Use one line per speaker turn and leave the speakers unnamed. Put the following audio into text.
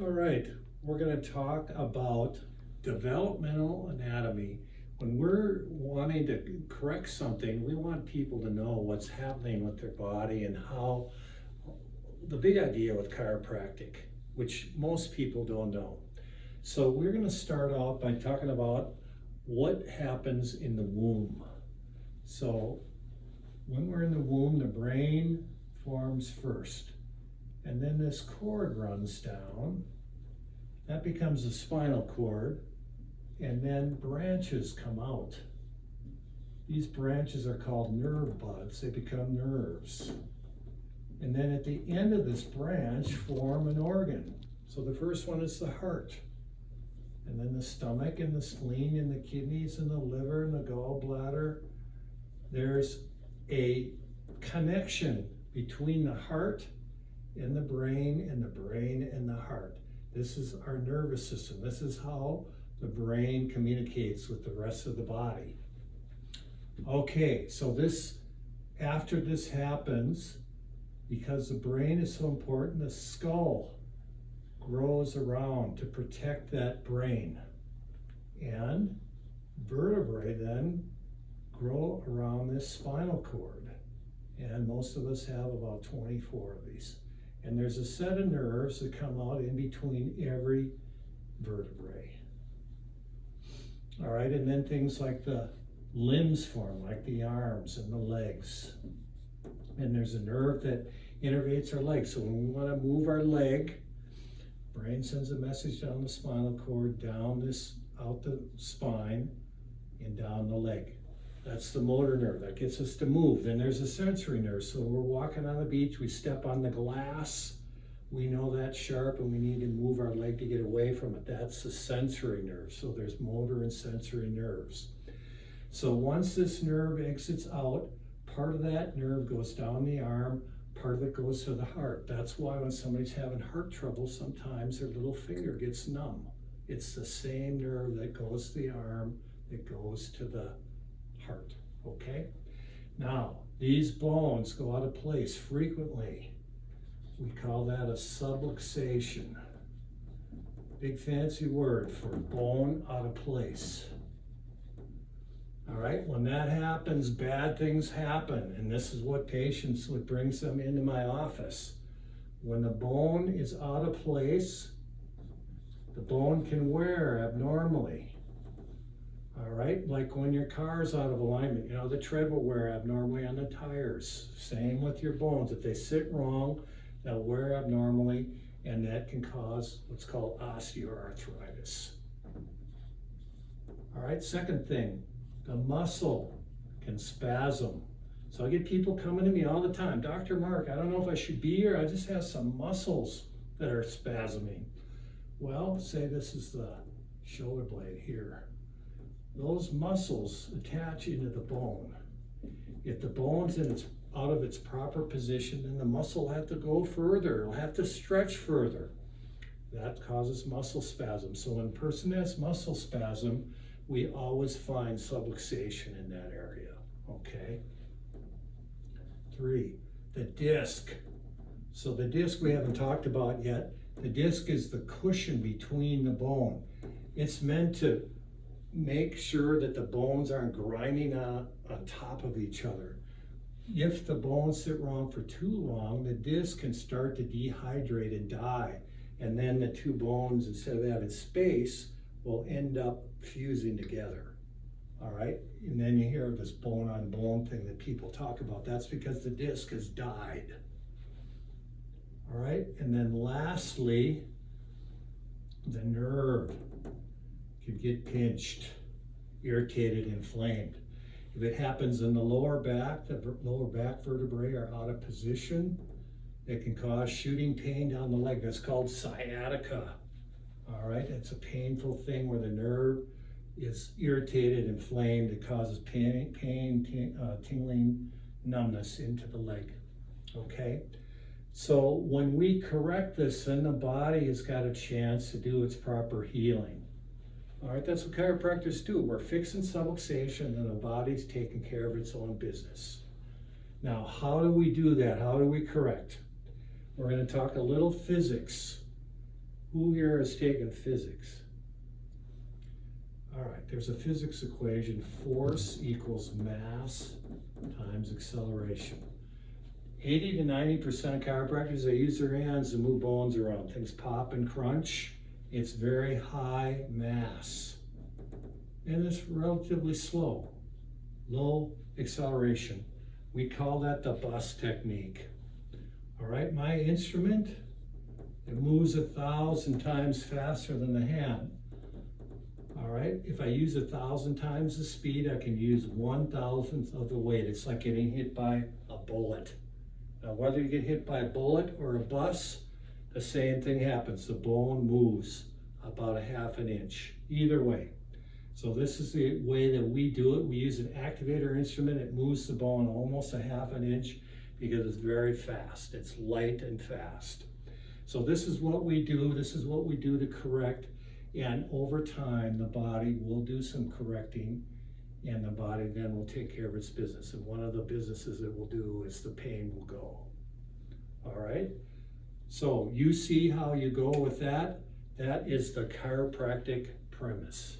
All right, we're going to talk about developmental anatomy. When we're wanting to correct something, we want people to know what's happening with their body and how the big idea with chiropractic, which most people don't know. So we're going to start out by talking about what happens in the womb. So when we're in the womb, the brain forms first. And then this cord runs down. That becomes the spinal cord. And then branches come out. These branches are called nerve buds. They become nerves. And then at the end of this branch form an organ. So the first one is the heart. And then the stomach and the spleen and the kidneys and the liver and the gallbladder. There's a connection between the heart and the brain and the brain and the heart. This is our nervous system. This is how the brain communicates with the rest of the body. Okay, so after this happens, because the brain is so important, the skull grows around to protect that brain. And vertebrae then grow around this spinal cord. And most of us have about 24 of these. And there's a set of nerves that come out in between every vertebrae. All right, and then things like the limbs form, like the arms and the legs. And there's a nerve that innervates our legs. So when we want to move our leg, brain sends a message down the spinal cord, out the spine, and down the leg. That's the motor nerve that gets us to move. Then there's a sensory nerve. So when we're walking on the beach, we step on the glass. We know that's sharp and we need to move our leg to get away from it. That's the sensory nerve. So there's motor and sensory nerves. So once this nerve exits out, part of that nerve goes down the arm, part of it goes to the heart. That's why when somebody's having heart trouble, sometimes their little finger gets numb. It's the same nerve that goes to the arm that goes to the heart, okay? Now, these bones go out of place frequently. We call that a subluxation. Big fancy word for bone out of place. All right, when that happens, bad things happen, and this is what brings them into my office. When the bone is out of place, the bone can wear abnormally. All right, like when your car's out of alignment, the tread will wear abnormally on the tires. Same with your bones. If they sit wrong, they'll wear abnormally, and that can cause what's called osteoarthritis. All right, second thing, the muscle can spasm. So I get people coming to me all the time, Dr. Mark, I don't know if I should be here, I just have some muscles that are spasming. Well, say this is the shoulder blade here. Those muscles attach into the bone. If the bone's out of its proper position, then the muscle will have to go further. It'll have to stretch further. That causes muscle spasm. So when a person has muscle spasm, we always find subluxation in that area, okay? 3, the disc. So the disc we haven't talked about yet. The disc is the cushion between the bone. It's meant to make sure that the bones aren't grinding on top of each other. If the bones sit wrong for too long, the disc can start to dehydrate and die. And then the two bones, instead of having space, will end up fusing together. All right? And then you hear this bone on bone thing that people talk about. That's because the disc has died. All right? And then lastly, the nerve could get pinched, irritated, inflamed. If it happens in the lower back, the lower back vertebrae are out of position. It can cause shooting pain down the leg. That's called sciatica. All right, it's a painful thing where the nerve is irritated, inflamed. It causes pain, tingling, numbness into the leg. Okay, so when we correct this, then the body has got a chance to do its proper healing. All right, that's what chiropractors do. We're fixing subluxation and the body's taking care of its own business. Now, how do we do that? How do we correct? We're going to talk a little physics. Who here has taken physics? All right, there's a physics equation. Force equals mass times acceleration. 80 to 90% of chiropractors, they use their hands to move bones around. Things pop and crunch. It's very high mass. And it's relatively slow. Low acceleration. We call that the bus technique. All right, my instrument, it moves 1,000 times faster than the hand. All right, if I use 1,000 times the speed, I can use 1,000th of the weight. It's like getting hit by a bullet. Now, whether you get hit by a bullet or a bus, the same thing happens. The bone moves about 1/2 inch, either way. So this is the way that we do it. We use an activator instrument. It moves the bone almost 1/2 inch because it's very fast. It's light and fast. So this is what we do. This is what we do to correct. And over time, the body will do some correcting, and the body then will take care of its business. And one of the businesses it will do is the pain will go. All right? So you see how you go with that? That is the chiropractic premise.